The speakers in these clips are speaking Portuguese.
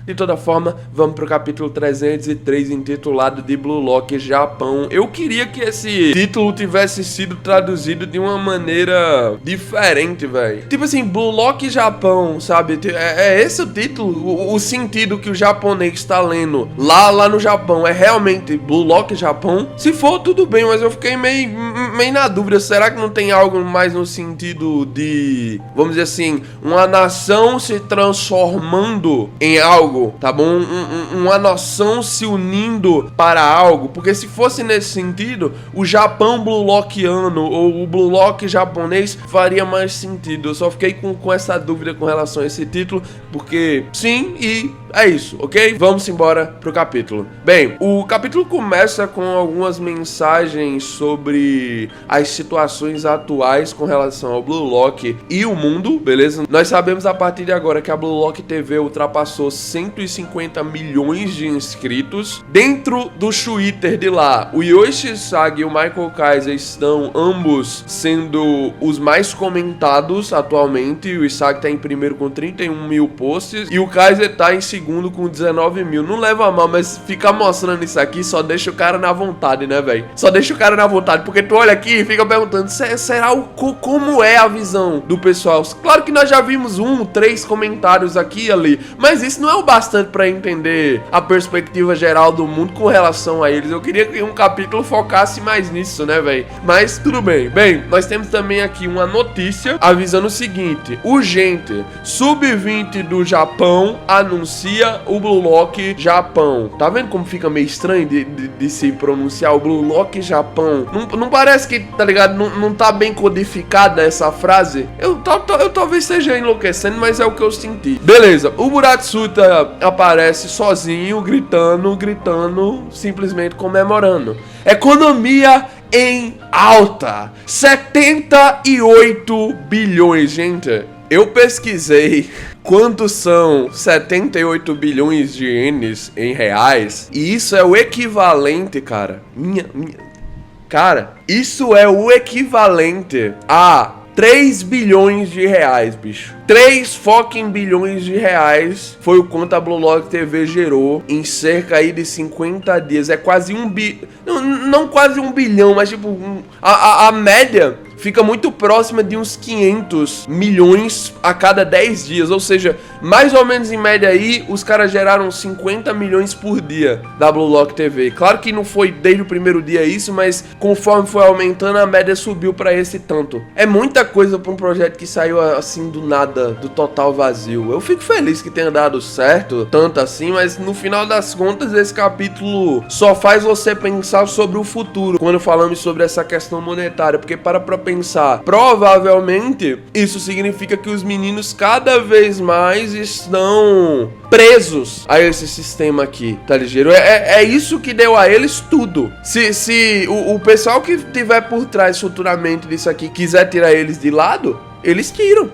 De toda forma, vamos pro capítulo 303, intitulado de Blue Lock Japão. Eu queria que esse título tivesse sido traduzido de uma maneira diferente, velho. Tipo assim, Blue Lock Japão, sabe? É esse o título? O sentido que o japonês tá lendo lá no Japão é realmente Blue Lock Japão? Se for, tudo bem, mas eu fiquei meio na dúvida. Será que não tem algo mais no sentido de, vamos dizer assim, uma nação se transformando em algo, tá bom? Uma nação se unindo para algo? Porque se fosse nesse sentido, o Japão Blue Lockiano ou o Blue Lock japonês faria mais sentido. Eu só fiquei com essa dúvida com relação a esse título, porque sim, e é isso, ok? Vamos embora pro capítulo. Bem, o capítulo começa com algumas mensagens sobre as situações atuais com relação ao Blue Lock e o mundo, beleza? Nós sabemos a partir de agora que a Blue Lock TV ultrapassou 150 milhões de inscritos. Dentro do Twitter de lá, o Yoshi Sag e o Michael Kaiser estão ambos sendo os mais comentados atualmente. O Sag tá em primeiro com 31 mil posts e o Kaiser tá em segundo com 19 mil. Não leva a mal, mas ficar mostrando isso aqui só deixa o cara na vontade, né, velho? Só deixa o cara na vontade, porque tu olha aqui e fica perguntando, será como é a visão do pessoal? Claro que nós já vimos 3 comentários aqui e ali, mas isso não é o bastante pra entender a perspectiva geral do mundo com relação a eles. Eu queria que um capítulo focasse mais nisso, né, velho? Mas tudo bem. Bem, nós temos também aqui uma notícia avisando o seguinte: urgente, Sub-20 do Japão anuncia o Blue Lock Japão. Tá vendo como fica meio estranho de se pronunciar o Blue Lock Japão? Não parece que, tá ligado? Não tá bem codificada essa frase? Eu talvez esteja enlouquecendo, mas é o que eu senti. Beleza, o Buratsuta aparece sozinho, gritando, simplesmente comemorando. Economia em alta, 78 bilhões, gente. Eu pesquisei quantos são 78 bilhões de ienes em reais, e isso é o equivalente, cara. Cara, isso é o equivalente a 3 bilhões de reais, bicho. 3 fucking bilhões de reais foi o quanto a Blue Lock TV gerou em cerca aí de 50 dias. É quase não quase 1 bilhão, mas tipo, a média fica muito próxima de uns 500 milhões a cada 10 dias. Ou seja, mais ou menos em média aí, os caras geraram 50 milhões por dia da Blue Lock TV. Claro que não foi desde o primeiro dia isso, mas conforme foi aumentando, a média subiu pra esse tanto. É muita coisa pra um projeto que saiu assim do nada, do total vazio. Eu fico feliz que tenha dado certo, tanto assim, mas no final das contas, esse capítulo só faz você pensar sobre o futuro quando falamos sobre essa questão monetária, porque pra pensar, provavelmente isso significa que os meninos cada vez mais estão presos a esse sistema aqui, tá ligeiro? É isso que deu a eles tudo. Se o pessoal que tiver por trás futuramente disso aqui quiser tirar eles de lado, eles tiram.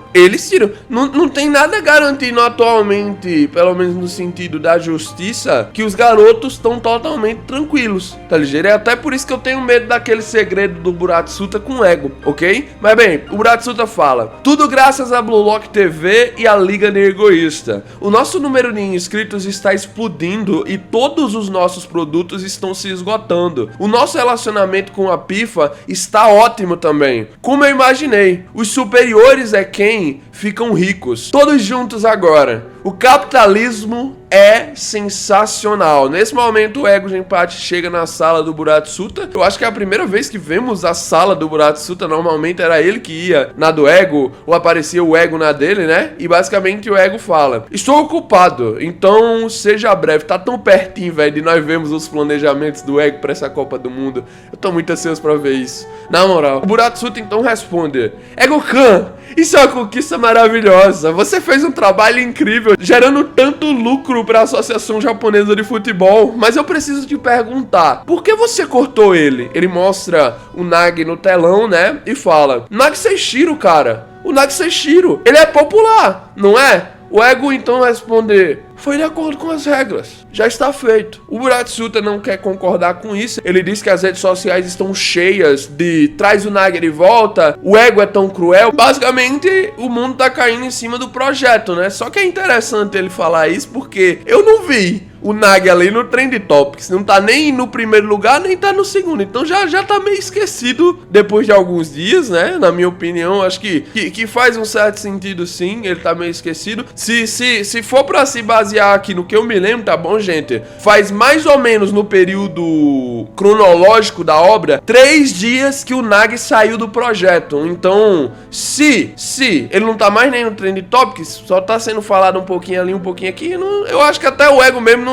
Não tem nada garantindo atualmente, pelo menos no sentido da justiça, que os garotos estão totalmente tranquilos, tá ligeiro? É até por isso que eu tenho medo daquele segredo do Buratsuta com o ego, ok? Mas bem, o Buratsuta fala: tudo graças a Blue Lock TV e a Liga de Egoísta. O nosso número de inscritos está explodindo e todos os nossos produtos estão se esgotando. O nosso relacionamento com a Pifa está ótimo também. Como eu imaginei, os superiores é quem ficam ricos. Todos juntos agora. O capitalismo é sensacional. Nesse momento, o Ego Genpachi chega na sala do Buratsuta. Eu acho que é a primeira vez que vemos a sala do Buratsuta. Normalmente era ele que ia na do Ego, ou aparecia o Ego na dele, né? E basicamente o Ego fala: estou ocupado, então seja breve. Tá tão pertinho, velho, de nós vermos os planejamentos do Ego pra essa Copa do Mundo. Eu tô muito ansioso pra ver isso. Na moral, o Buratsuta então responde: Ego-kan, isso é uma conquista maravilhosa. Você fez um trabalho incrível, gerando tanto lucro para a Associação Japonesa de Futebol. Mas eu preciso te perguntar, por que você cortou ele? Ele mostra o Nagi no telão, né? E fala: Nagi Seishiro, cara. O Nagi Seishiro, ele é popular, não é? O Ego então responde: foi de acordo com as regras, já está feito. O Buratsuta não quer concordar com isso. Ele diz que as redes sociais estão cheias de traz o Nagi de volta, o Ego é tão cruel. Basicamente, o mundo tá caindo em cima do projeto, né? Só que é interessante ele falar isso porque eu não vi o Nagi ali no Trend Topics. Não tá nem no primeiro lugar, nem tá no segundo. Então já tá meio esquecido depois de alguns dias, né? Na minha opinião, acho que faz um certo sentido sim. Ele tá meio esquecido. Se for pra se basear aqui no que eu me lembro, tá bom, gente? Faz mais ou menos no período cronológico da obra 3 dias que o Nagi saiu do projeto. Então, se ele não tá mais nem no Trend Topics, só tá sendo falado um pouquinho ali, um pouquinho aqui, eu acho que até o Ego mesmo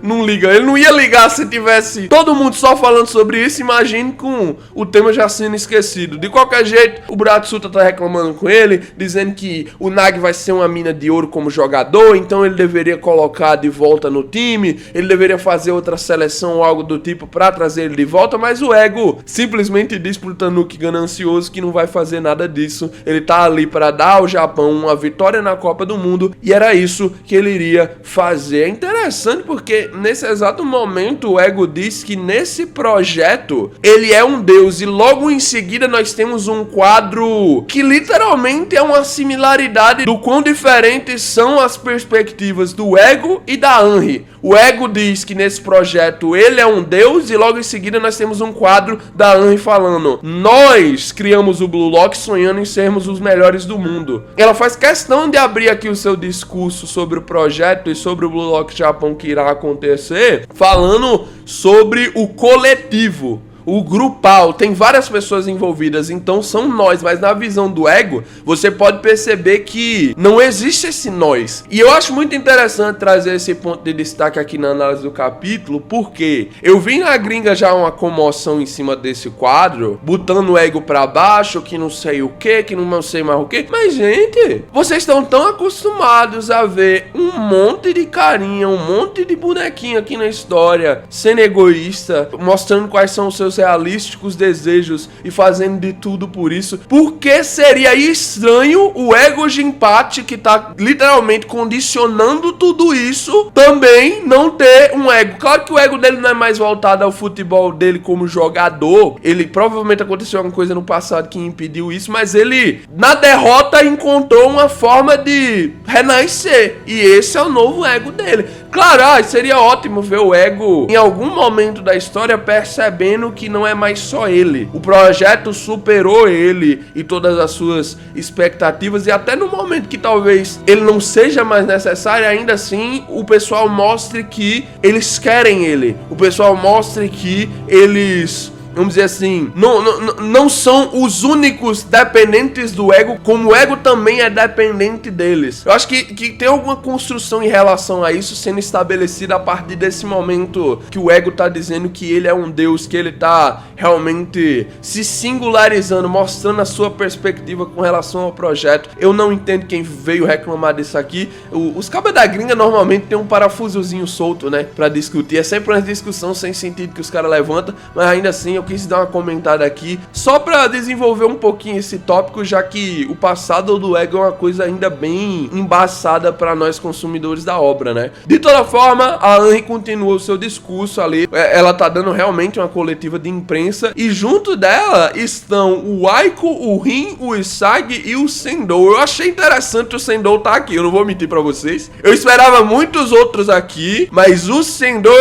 não liga. Ele não ia ligar se tivesse todo mundo só falando sobre isso. Imagine com o tema já sendo esquecido. De qualquer jeito, o Buratsuta tá reclamando com ele, dizendo que o Nagi vai ser uma mina de ouro como jogador, então ele deveria colocar de volta no time, ele deveria fazer outra seleção ou algo do tipo pra trazer ele de volta, mas o Ego simplesmente diz pro Tanuki ganancioso que não vai fazer nada disso. Ele tá ali pra dar ao Japão uma vitória na Copa do Mundo e era isso que ele iria fazer. É interessante porque nesse exato momento o Ego diz que nesse projeto ele é um deus e logo em seguida nós temos um quadro que literalmente é uma similaridade do quão diferentes são as perspectivas do Ego e da Anri. O Ego diz que nesse projeto ele é um deus e logo em seguida nós temos um quadro da Anri falando: nós criamos o Blue Lock sonhando em sermos os melhores do mundo. Ela faz questão de abrir aqui o seu discurso sobre o projeto e sobre o Blue Lock Japão que irá acontecer, falando sobre o coletivo. O grupal, tem várias pessoas envolvidas, então são nós, mas na visão do Ego, você pode perceber que não existe esse nós. E eu acho muito interessante trazer esse ponto de destaque aqui na análise do capítulo, porque eu vi na gringa já uma comoção em cima desse quadro, botando o Ego pra baixo, que não sei o que não sei mais o que. Mas, gente, vocês estão tão acostumados a ver um monte de carinha, um monte de bonequinho aqui na história, sendo egoísta, mostrando quais são os seus realísticos desejos e fazendo de tudo por isso. Porque seria estranho o Ego Jinpachi, que tá literalmente condicionando tudo isso, também não ter um ego. Claro que o ego dele não é mais voltado ao futebol dele como jogador. Ele provavelmente aconteceu alguma coisa no passado que impediu isso, mas ele na derrota encontrou uma forma de renascer. E esse é o novo ego dele. Claro, seria ótimo ver o Ego em algum momento da história percebendo que não é mais só ele. O projeto superou ele e todas as suas expectativas, e até no momento que talvez ele não seja mais necessário, ainda assim o pessoal mostre que eles querem ele. O pessoal mostre que eles, vamos dizer assim, não são os únicos dependentes do Ego, como o Ego também é dependente deles. Eu acho que tem alguma construção em relação a isso sendo estabelecida a partir desse momento que o Ego tá dizendo que ele é um deus, que ele tá realmente se singularizando, mostrando a sua perspectiva com relação ao projeto. Eu não entendo quem veio reclamar disso aqui. Os cabas da gringa normalmente tem um parafusozinho solto, né, pra discutir. É sempre uma discussão sem sentido que os caras levantam, mas ainda assim eu quis dar uma comentada aqui só pra desenvolver um pouquinho esse tópico, já que o passado do Ego é uma coisa ainda bem embaçada pra nós consumidores da obra, né? De toda forma, a Anri continua o seu discurso ali, ela tá dando realmente uma coletiva de imprensa, e junto dela estão o Aiko, o Rin, o Isagi e o Sendou. Eu achei interessante o Sendou tá aqui, eu não vou mentir pra vocês, eu esperava muitos outros aqui, mas o Sendou,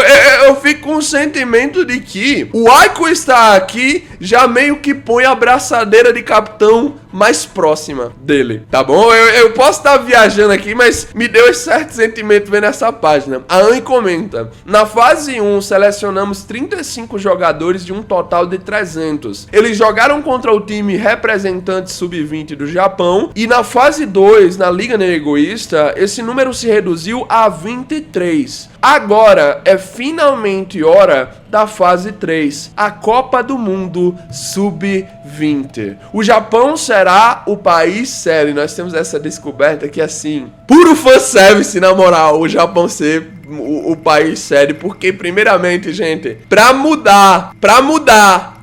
eu fico com o sentimento de que o Aiko está aqui já meio que põe a braçadeira de capitão mais próxima dele, tá bom? Eu posso estar viajando aqui, mas me deu esse certo sentimento vendo essa página. A Anri comenta: na fase 1 selecionamos 35 jogadores de um total de 300. Eles jogaram contra o time representante sub-20 do Japão, e na fase 2, na Liga Egoísta, esse número se reduziu a 23. Agora é finalmente hora da fase 3, a Copa do Mundo Sub-20. O Japão será o país sede. Nós temos essa descoberta que, assim, puro fanservice, na moral, o Japão ser o país sede, porque primeiramente, gente, pra mudar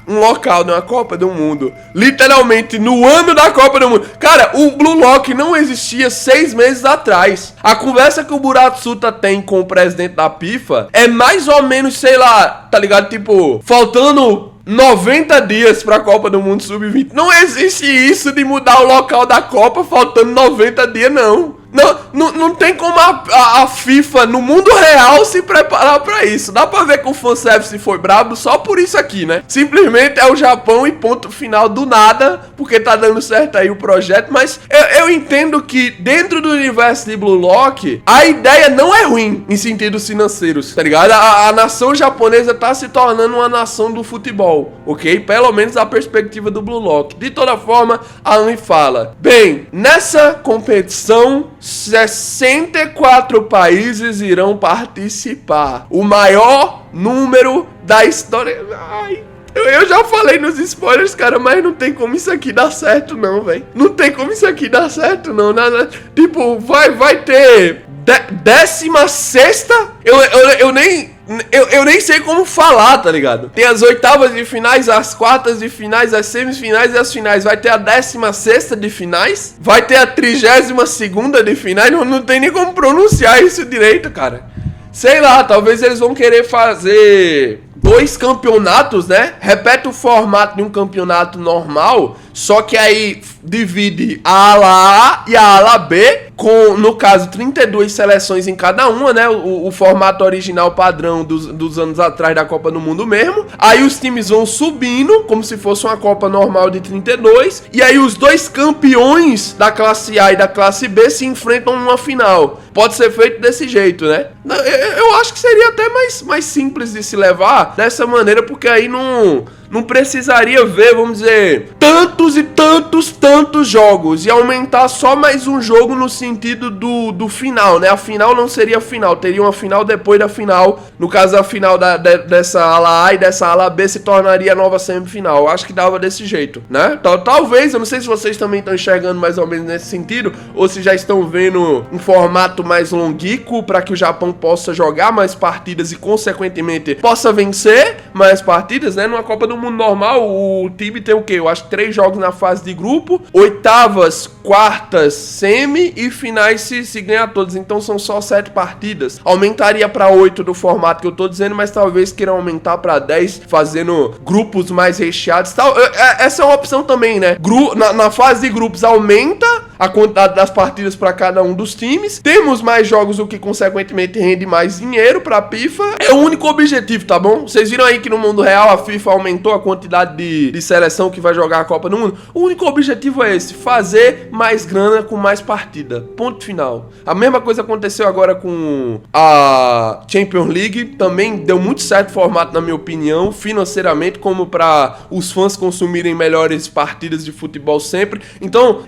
um local numa Copa do Mundo, literalmente no ano da Copa do Mundo. Cara, o Blue Lock não existia 6 meses atrás. A conversa que o Buratsuta tem com o presidente da FIFA é mais ou menos, sei lá, tá ligado? Tipo, faltando 90 dias pra Copa do Mundo Sub-20. Não existe isso de mudar o local da Copa faltando 90 dias, não. Não tem como a FIFA no mundo real se preparar pra isso. Dá pra ver que o fanservice foi brabo só por isso aqui, né? Simplesmente é o Japão e ponto final do nada, porque tá dando certo aí o projeto. Mas eu entendo que dentro do universo de Blue Lock, a ideia não é ruim em sentidos financeiros, tá ligado? A nação japonesa tá se tornando uma nação do futebol, ok? Pelo menos a perspectiva do Blue Lock. De toda forma, a Anne fala: bem, nessa competição 64 países irão participar. O maior número da história. Ai, eu já falei nos spoilers, cara, mas não tem como isso aqui dar certo, não, velho. Não tem como isso aqui dar certo, não. Nada, tipo, vai ter 16ª? Eu nem sei como falar, tá ligado? Tem as oitavas de finais, as quartas de finais, as semifinais e as finais. Vai ter a 16ª de finais? Vai ter a 32ª de finais? Não tem nem como pronunciar isso direito, cara. Sei lá, talvez eles vão querer fazer 2 campeonatos, né? Repete o formato de um campeonato normal, só que aí divide a ala A e a ala B, com, no caso, 32 seleções em cada uma, né? O formato original padrão dos anos atrás da Copa do Mundo mesmo. Aí os times vão subindo, como se fosse uma Copa normal de 32. E aí os 2 campeões da classe A e da classe B se enfrentam numa final. Pode ser feito desse jeito, né? Eu acho que seria até mais simples de se levar dessa maneira, porque aí não precisaria ver, vamos dizer, tantos e tantos jogos e aumentar só mais um jogo no sentido do final, né? A final não seria final, teria uma final depois da final. No caso, a final dessa ala A e dessa ala B se tornaria a nova semifinal. Eu acho que dava desse jeito, né? Talvez, eu não sei se vocês também estão enxergando mais ou menos nesse sentido, ou se já estão vendo um formato mais longuico para que o Japão possa jogar mais partidas e, consequentemente, possa vencer mais partidas, né? Numa Copa do Mundo normal, o time tem o quê? Eu acho que 3 jogos na fase de grupo, oitavas, quartas, semi e finais se ganhar todos. Então são só 7 partidas. Aumentaria para 8 do formato que eu tô dizendo, mas talvez queiram aumentar para 10, fazendo grupos mais recheados. Essa é uma opção também, né? Na fase de grupos aumenta a quantidade das partidas para cada um dos times. Temos mais jogos, o que consequentemente rende mais dinheiro para a FIFA. É o único objetivo, tá bom? Vocês viram aí que no mundo real a FIFA aumentou a quantidade de seleção que vai jogar a Copa do Mundo? O único objetivo é esse: fazer mais grana com mais partida. Ponto final. A mesma coisa aconteceu agora com a Champions League. Também deu muito certo o formato, na minha opinião, financeiramente, como para os fãs consumirem melhores partidas de futebol sempre. Então,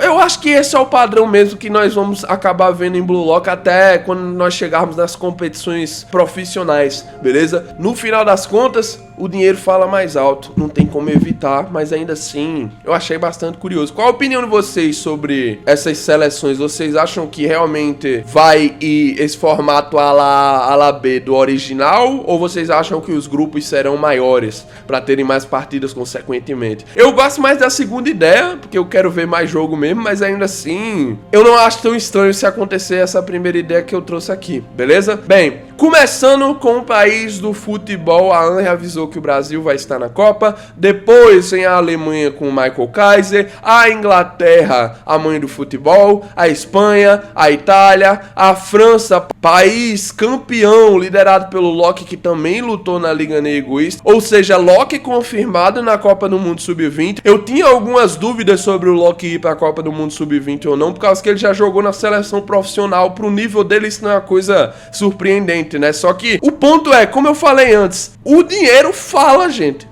eu acho que esse é o padrão mesmo que nós vamos acabar vendo em Blue Lock até quando nós chegarmos nas competições profissionais, beleza? No final das contas, o dinheiro fala mais alto, não tem como evitar, mas ainda assim, eu achei bastante curioso. Qual a opinião de vocês sobre essas seleções? Vocês acham que realmente vai ir esse formato ala B do original, ou vocês acham que os grupos serão maiores para terem mais partidas consequentemente? Eu gosto mais da segunda ideia, porque eu quero ver mais jogo mesmo, mas ainda assim, eu não acho tão estranho se acontecer essa primeira ideia que eu trouxe aqui, beleza? Bem, começando com o país do futebol, a Anne avisou que o Brasil vai estar na Copa. Depois vem a Alemanha com o Michael Kaiser, a Inglaterra, a mãe do futebol, a Espanha, a Itália, a França, país campeão liderado pelo Loki, que também lutou na Liga Egoísta. Ou seja, Loki confirmado na Copa do Mundo Sub-20. Eu tinha algumas dúvidas sobre o Loki ir para a Copa do Mundo Sub-20 ou não, por causa que ele já jogou na seleção profissional. Pro nível dele isso não é uma coisa surpreendente, né? Só que o ponto é, como eu falei antes, o dinheiro fala, gente.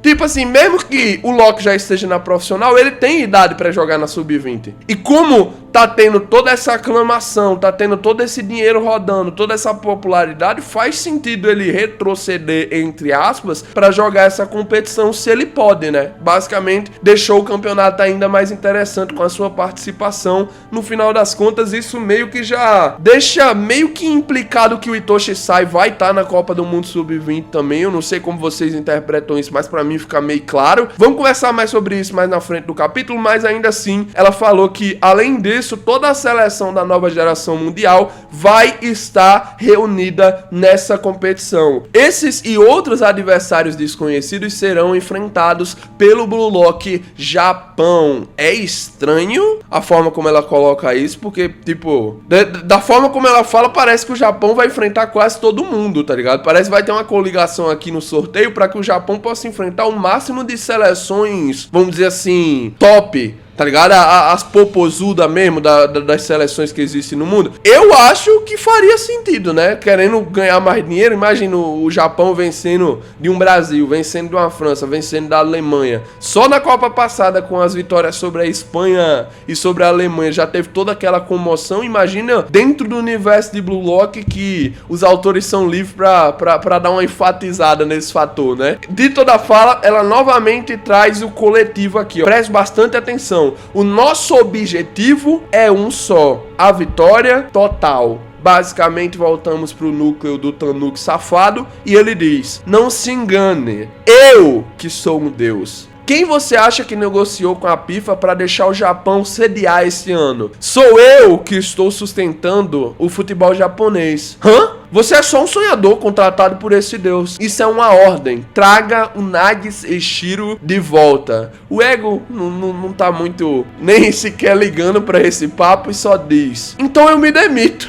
Tipo assim, mesmo que o Loki já esteja na profissional, ele tem idade pra jogar na Sub-20. E como tá tendo toda essa aclamação, tá tendo todo esse dinheiro rodando, toda essa popularidade, faz sentido ele retroceder, entre aspas, pra jogar essa competição se ele pode, né? Basicamente, deixou o campeonato ainda mais interessante com a sua participação. No final das contas, isso meio que já deixa meio que implicado que o Hitoshi Sai vai estar na Copa do Mundo Sub-20 também. Eu não sei como vocês interpretam isso, mas pra mim fica meio claro. Vamos conversar mais sobre isso mais na frente do capítulo, mas ainda assim, ela falou que, além disso, toda a seleção da nova geração mundial vai estar reunida nessa competição. Esses e outros adversários desconhecidos serão enfrentados pelo Blue Lock Japão. É estranho a forma como ela coloca isso, porque, tipo, da forma como ela fala, parece que o Japão vai enfrentar quase todo mundo, tá ligado? Parece que vai ter uma coligação aqui no sorteio para que o Japão possa enfrentar o máximo de seleções, vamos dizer assim, top, tá ligado? As popozudas mesmo das seleções que existem no mundo. Eu acho que faria sentido, né? Querendo ganhar mais dinheiro, imagina o Japão vencendo de um Brasil, vencendo de uma França, vencendo da Alemanha. Só na Copa passada, com as vitórias sobre a Espanha e sobre a Alemanha, já teve toda aquela comoção. Imagina dentro do universo de Blue Lock que os autores são livres pra dar uma enfatizada nesse fator, né? De toda fala, ela novamente traz o coletivo aqui, ó. Preste bastante atenção. O nosso objetivo é um só: a vitória total. Basicamente voltamos pro núcleo do Tanuki safado e ele diz: não se engane, eu que sou um deus. Quem você acha que negociou com a FIFA para deixar o Japão sediar esse ano? Sou eu que estou sustentando o futebol japonês. Hã? Você é só um sonhador contratado por esse deus. Isso é uma ordem. Traga o Nagi Seishiro de volta. O Ego não tá muito nem sequer ligando pra esse papo e só diz: então eu me demito.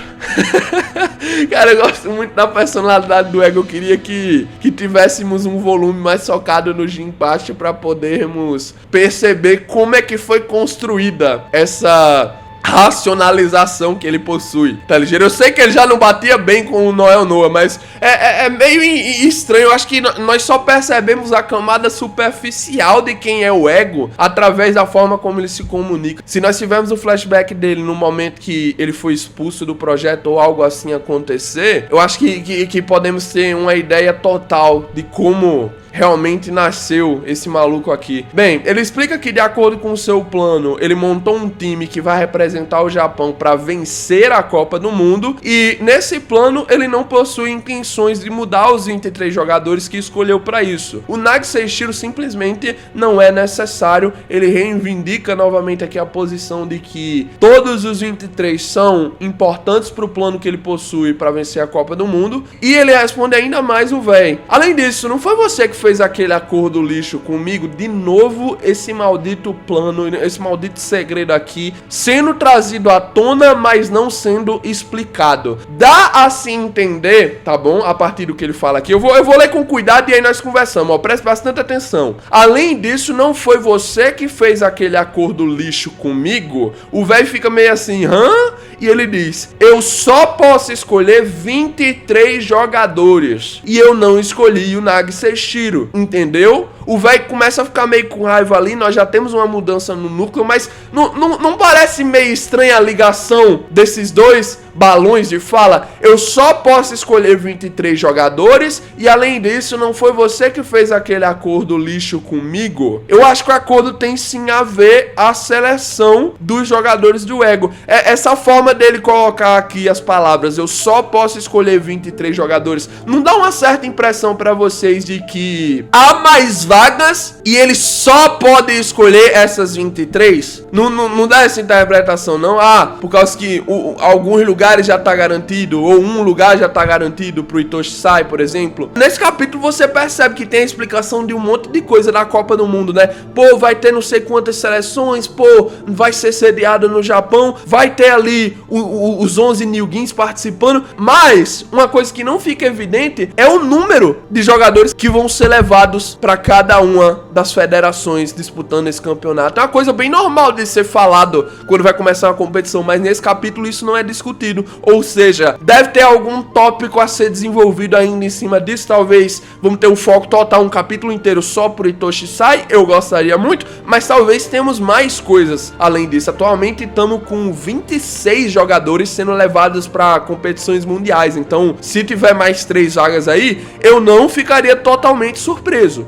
Cara, eu gosto muito da personalidade do Ego. Eu queria que tivéssemos um volume mais focado no Jinpachi pra podermos perceber como é que foi construída essa racionalização que ele possui, tá ligeiro? Eu sei que ele já não batia bem com o Noel Noah, mas é meio estranho. Eu acho que nós só percebemos a camada superficial de quem é o Ego através da forma como ele se comunica. Se nós tivermos o flashback dele no momento que ele foi expulso do projeto ou algo assim acontecer, eu acho que podemos ter uma ideia total de como realmente nasceu esse maluco aqui. Bem, ele explica que, de acordo com o seu plano, ele montou um time que vai representar o Japão para vencer a Copa do Mundo, e nesse plano ele não possui intenções de mudar os 23 jogadores que escolheu para isso. O Nagi Seishiro simplesmente não é necessário. Ele reivindica novamente aqui a posição de que todos os 23 são importantes para o plano que ele possui para vencer a Copa do Mundo, e ele responde ainda mais o véi: além disso, não foi você que fez aquele acordo lixo comigo? De novo esse maldito plano, esse maldito segredo aqui sendo trazido à tona, mas não sendo explicado. Dá a se entender, tá bom? A partir do que ele fala aqui. Eu vou ler com cuidado e aí nós conversamos, ó. Preste bastante atenção. Além disso, não foi você que fez aquele acordo lixo comigo? O velho fica meio assim, hã? E ele diz: eu só posso escolher 23 jogadores e eu não escolhi o Nagi Seishiro. Entendeu? O velho começa a ficar meio com raiva ali. Nós já temos uma mudança no núcleo, mas não parece meio estranha a ligação desses dois balões de fala? Eu só posso escolher 23 jogadores e, além disso, não foi você que fez aquele acordo lixo comigo? Eu acho que o acordo tem sim a ver a seleção dos jogadores do Ego. Essa forma dele colocar aqui as palavras: eu só posso escolher 23 jogadores, não dá uma certa impressão pra vocês de que há mais vagas e ele só pode escolher essas 23? Não dá essa interpretação, não? Ah, por causa que alguns lugares já tá garantido, ou um lugar já tá garantido pro Hitoshi Sai, por exemplo. Nesse capítulo você percebe que tem a explicação de um monte de coisa da Copa do Mundo, né? Pô, vai ter não sei quantas seleções, pô, vai ser sediado no Japão, vai ter ali os 11 Nilguins participando, mas uma coisa que não fica evidente é o número de jogadores que vão ser levados para cada uma das federações disputando esse campeonato. É uma coisa bem normal de ser falado quando vai começar uma competição, mas nesse capítulo isso não é discutido. Ou seja, deve ter algum tópico a ser desenvolvido ainda em cima disso. Talvez vamos ter um foco total, um capítulo inteiro só pro Hitoshi Sai. Eu gostaria muito, mas talvez temos mais coisas além disso. Atualmente estamos com 26 jogadores sendo levados para competições mundiais. Então, se tiver mais 3 vagas aí, eu não ficaria totalmente surpreso.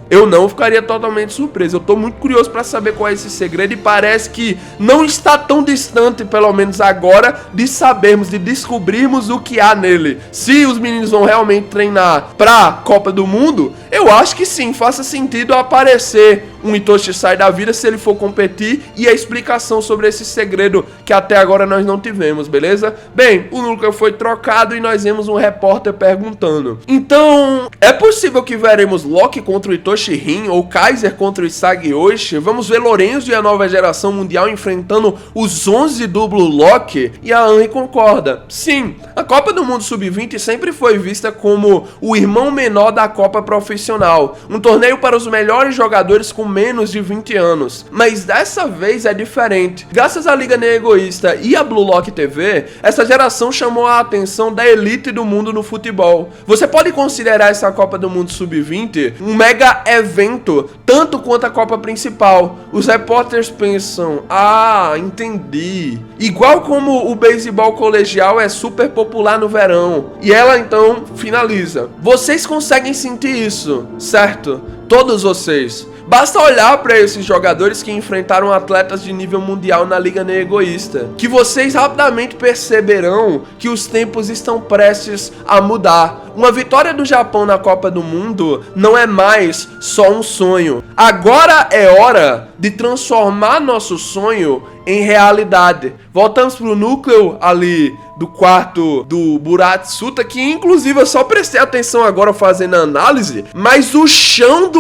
totalmente surpreso. Eu tô muito curioso pra saber qual é esse segredo e parece que não está tão distante, pelo menos agora, de sabermos, de descobrirmos o que há nele. Se os meninos vão realmente treinar pra Copa do Mundo, eu acho que sim, faça sentido aparecer um Itoshi Sai da vida se ele for competir e a explicação sobre esse segredo que até agora nós não tivemos, beleza? Bem, o núcleo foi trocado e nós vemos um repórter perguntando: então, é possível que veremos Loki contra o Itoshi Rin ou Kaiser contra o Isagi Oishi? Vamos ver Lorenzo e a nova geração mundial enfrentando os 11 do Blue Lock? E a Anri concorda. Sim, a Copa do Mundo Sub-20 sempre foi vista como o irmão menor da Copa Profissional, um torneio para os melhores jogadores com menos de 20 anos. Mas dessa vez é diferente. Graças à Liga Nem Egoísta e à Blue Lock TV, essa geração chamou a atenção da elite do mundo no futebol. Você pode considerar essa Copa do Mundo Sub-20 um mega evento, tanto quanto a Copa principal. Os repórteres pensam: ah, entendi. Igual como o beisebol colegial é super popular no verão. E ela então finaliza: vocês conseguem sentir isso, certo? Todos vocês. Basta olhar para esses jogadores que enfrentaram atletas de nível mundial na Liga Nem Egoísta, que vocês rapidamente perceberão que os tempos estão prestes a mudar. Uma vitória do Japão na Copa do Mundo não é mais só um sonho. Agora é hora de transformar nosso sonho em realidade. Voltamos pro núcleo ali do quarto do Buratsuta, que inclusive eu só prestei atenção agora fazendo a análise, mas o chão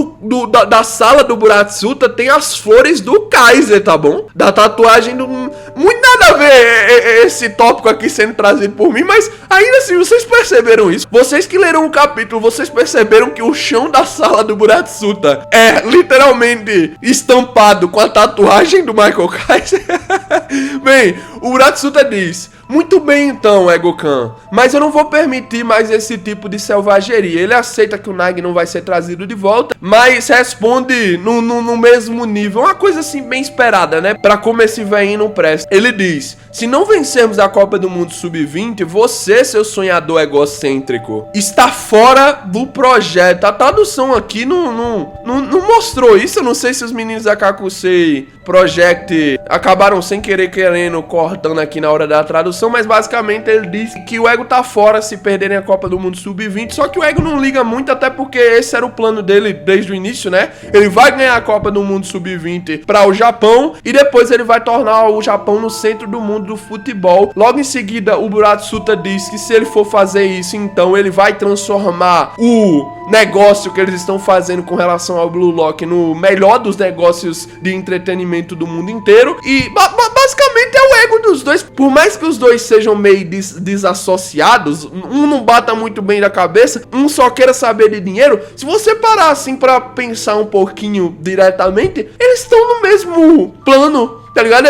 da sala do Buratsuta tem as flores do Kaiser, tá bom? Da tatuagem do... Muito nada a ver esse tópico aqui sendo trazido por mim, mas ainda assim, vocês perceberam isso? Vocês que leram o capítulo, vocês perceberam que o chão da sala do Buratsuta é literalmente estampado com a tatuagem do Michael Kaiser? Bem, o Buratsuta diz: muito bem então, Egokan, mas eu não vou permitir mais esse tipo de selvageria. Ele aceita que o Nagi não vai ser trazido de volta, mas responde no mesmo nível, uma coisa assim bem esperada, né? Pra como esse velhinho não presta. Ele diz: se não vencermos a Copa do Mundo Sub-20, você, seu sonhador egocêntrico, está fora do projeto. A tradução aqui não mostrou isso. Eu não sei se os meninos da Kakusei Project acabaram sem querendo cortando aqui na hora da tradução, mas basicamente ele disse que o Ego tá fora se perderem a Copa do Mundo Sub-20, só que o Ego não liga muito, até porque esse era o plano dele desde o início, né? Ele vai ganhar a Copa do Mundo Sub-20 para o Japão e depois ele vai tornar o Japão no centro do mundo do futebol. Logo em seguida, o Buratsuta diz que se ele for fazer isso, então ele vai transformar o negócio que eles estão fazendo com relação ao Blue Lock no melhor dos negócios de entretenimento do mundo inteiro. E basicamente é o ego dos dois. Por mais que os dois sejam meio desassociados, um não bata muito bem da cabeça, um só queira saber de dinheiro. Se você parar assim pra pensar um pouquinho diretamente, eles estão no mesmo plano, tá ligado?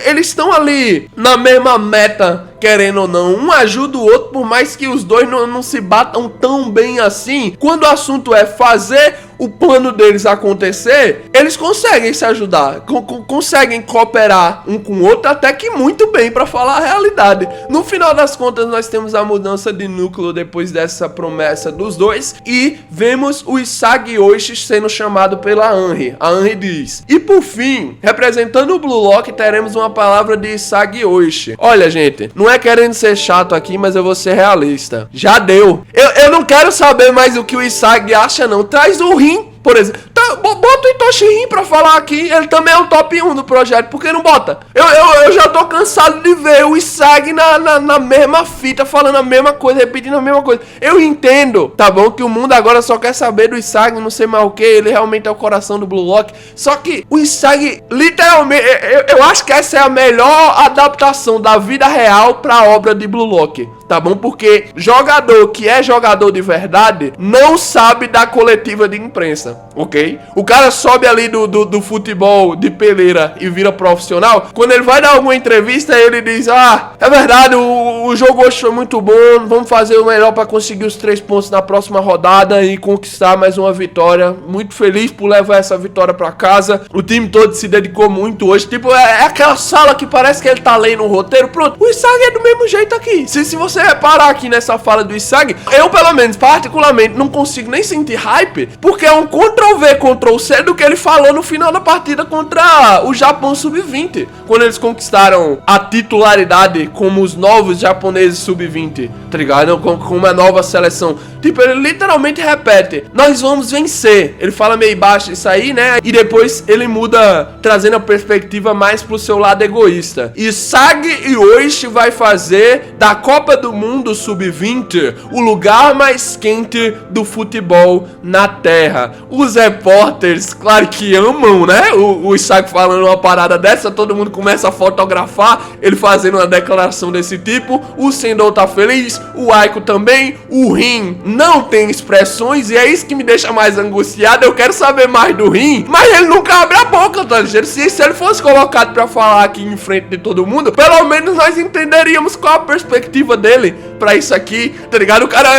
Eles estão ali na mesma meta, querendo ou não. Um ajuda o outro, por mais que os dois não se batam tão bem assim. Quando o assunto é fazer o plano deles acontecer, eles conseguem se ajudar, conseguem cooperar um com o outro, até que muito bem, pra falar a realidade. No final das contas, nós temos a mudança de núcleo depois dessa promessa dos dois, e vemos o Isagi Oishi sendo chamado pela Anri. A Anri diz: e por fim, representando o Blue Lock, teremos uma palavra de Isagi Oishi. Olha, gente, não é querendo ser chato aqui, mas eu vou ser realista. Já deu. Eu não quero saber mais o que o Isagi acha, não. Traz o Rin, por exemplo. Bota o Itoshi Rin pra falar aqui. Ele também é o top 1 do projeto. Por que não bota? Eu já tô cansado de ver o Isagi na mesma fita, falando a mesma coisa, repetindo a mesma coisa. Eu entendo, tá bom? Que o mundo agora só quer saber do Isagi, não sei mais o que. Ele realmente é o coração do Blue Lock. Só que o Isagi, literalmente, eu acho que essa é a melhor adaptação da vida real pra obra de Blue Lock, tá bom? Porque jogador que é jogador de verdade não sabe da coletiva de imprensa, ok? O cara sobe ali do futebol de peleira e vira profissional. Quando ele vai dar alguma entrevista, ele diz: ah, é verdade, o jogo hoje foi muito bom, vamos fazer o melhor pra conseguir os 3 pontos na próxima rodada e conquistar mais uma vitória. Muito feliz por levar essa vitória pra casa. O time todo se dedicou muito hoje. Tipo, é aquela sala que parece que ele tá lendo um roteiro. Pronto, o Isagi é do mesmo jeito aqui. Se você você reparar aqui nessa fala do Isagi, eu pelo menos, particularmente, não consigo nem sentir hype, porque é um Ctrl-V, Ctrl-C do que ele falou no final da partida contra o Japão Sub-20, quando eles conquistaram a titularidade como os novos japoneses Sub-20, tá ligado? Com uma nova seleção. Tipo, ele literalmente repete, nós vamos vencer. Ele fala meio baixo isso aí, né? E depois ele muda, trazendo a perspectiva mais pro seu lado egoísta. Isagi Yoichi vai fazer da Copa do Mundo Sub-20 o lugar mais quente do futebol na Terra. Os repórteres, claro que amam, né? O Isagi falando uma parada dessa, todo mundo começa a fotografar ele fazendo uma declaração desse tipo. O Sendou tá feliz, o Aiko também, o Rin não tem expressões, e é isso que me deixa mais angustiado. Eu quero saber mais do Rin, mas ele nunca abre a boca, tá ligado? Se ele fosse colocado pra falar aqui em frente de todo mundo, pelo menos nós entenderíamos qual a perspectiva dele pra isso aqui, tá ligado? O cara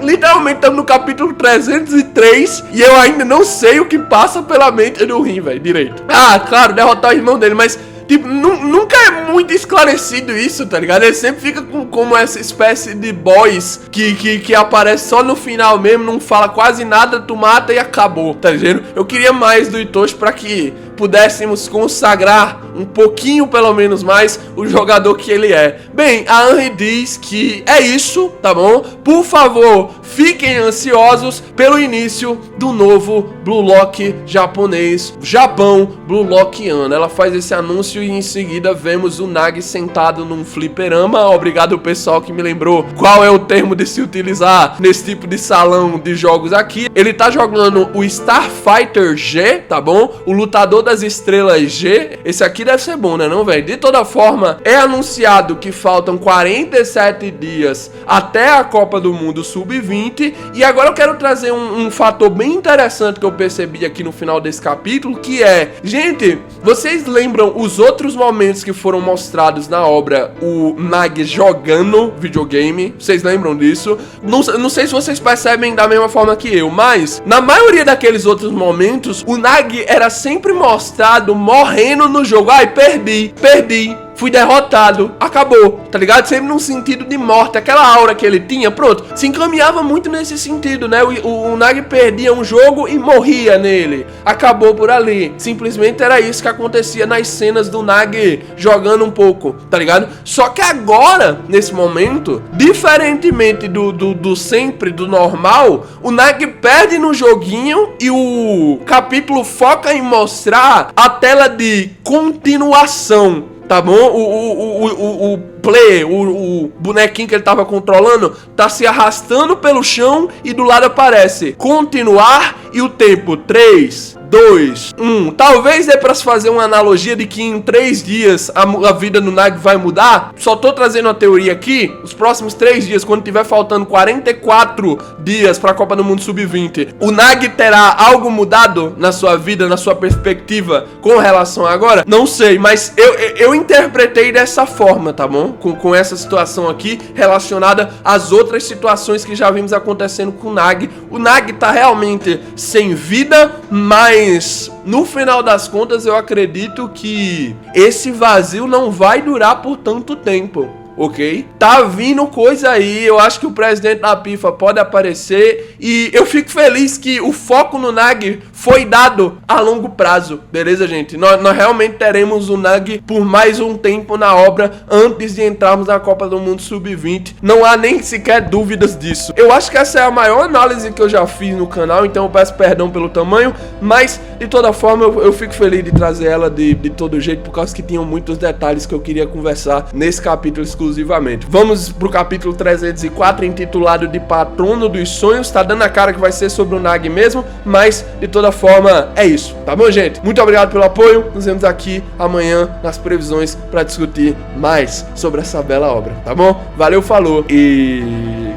literalmente estamos no capítulo 303 e eu ainda não sei o que passa pela mente do Rin, velho, direito. Ah, claro, derrotar o irmão dele, mas tipo, nunca é muito esclarecido isso, tá ligado? Ele sempre fica como essa espécie de boss que aparece só no final mesmo, não fala quase nada, tu mata e acabou, tá ligado? Eu queria mais do Itoshi pra que pudéssemos consagrar um pouquinho, pelo menos mais, o jogador que ele é. Bem, a Henry diz que é isso, tá bom? Por favor, fiquem ansiosos pelo início do novo Blue Lock japonês, Japão Blue Lockiano. Ela faz esse anúncio e em seguida vemos o Nagi sentado num fliperama. Obrigado pessoal que me lembrou qual é o termo de se utilizar nesse tipo de salão de jogos aqui. Ele tá jogando o Starfighter G, tá bom? O lutador das estrelas G. Esse aqui deve ser bom, né não, velho? De toda forma, é anunciado que faltam 47 dias até a Copa do Mundo Sub-20. E agora eu quero trazer um fator bem interessante que eu percebi aqui no final desse capítulo, que é, gente, vocês lembram os outros momentos que foram mostrados na obra, o Nagi jogando videogame? Vocês lembram disso? Não sei se vocês percebem da mesma forma que eu, mas na maioria daqueles outros momentos, o Nagi era sempre mostrado morrendo no jogo. Ai, perdi, fui derrotado, acabou, tá ligado? Sempre num sentido de morte, aquela aura que ele tinha, pronto, se encaminhava muito nesse sentido, né? O Nagi perdia um jogo e morria nele, acabou por ali, simplesmente era isso que acontecia nas cenas do Nagi jogando um pouco, tá ligado? Só que agora, nesse momento, diferentemente do sempre, do normal, o Nagi perde no joguinho e o capítulo foca em mostrar a tela de continuação, tá bom? O player, o bonequinho que ele tava controlando, tá se arrastando pelo chão e do lado aparece continuar e o tempo 3, 2, 1. Talvez dê pra se fazer uma analogia de que em 3 dias a vida do Nagi vai mudar. Só tô trazendo uma teoria aqui. Os próximos 3 dias, quando tiver faltando 44 dias pra Copa do Mundo Sub-20, o Nagi terá algo mudado na sua vida, na sua perspectiva com relação a agora? Não sei, mas eu interpretei dessa forma, tá bom? Com essa situação aqui relacionada às outras situações que já vimos acontecendo com o Nagi. O Nagi tá realmente sem vida, mas no final das contas eu acredito que esse vazio não vai durar por tanto tempo, ok? Tá vindo coisa aí, eu acho que o presidente da FIFA pode aparecer e eu fico feliz que o foco no Nagi foi dado a longo prazo, beleza, gente? Nós realmente teremos o Nagi por mais um tempo na obra antes de entrarmos na Copa do Mundo Sub-20. Não há nem sequer dúvidas disso. Eu acho que essa é a maior análise que eu já fiz no canal, então eu peço perdão pelo tamanho, mas de toda forma eu fico feliz de trazer ela de todo jeito, por causa que tinham muitos detalhes que eu queria conversar nesse capítulo exclusivamente. Vamos pro capítulo 304, intitulado de Patrono dos Sonhos. Tá dando a cara que vai ser sobre o Nagi mesmo, mas de toda forma é isso, tá bom, gente? Muito obrigado pelo apoio, nos vemos aqui amanhã nas previsões para discutir mais sobre essa bela obra, tá bom? Valeu, falou e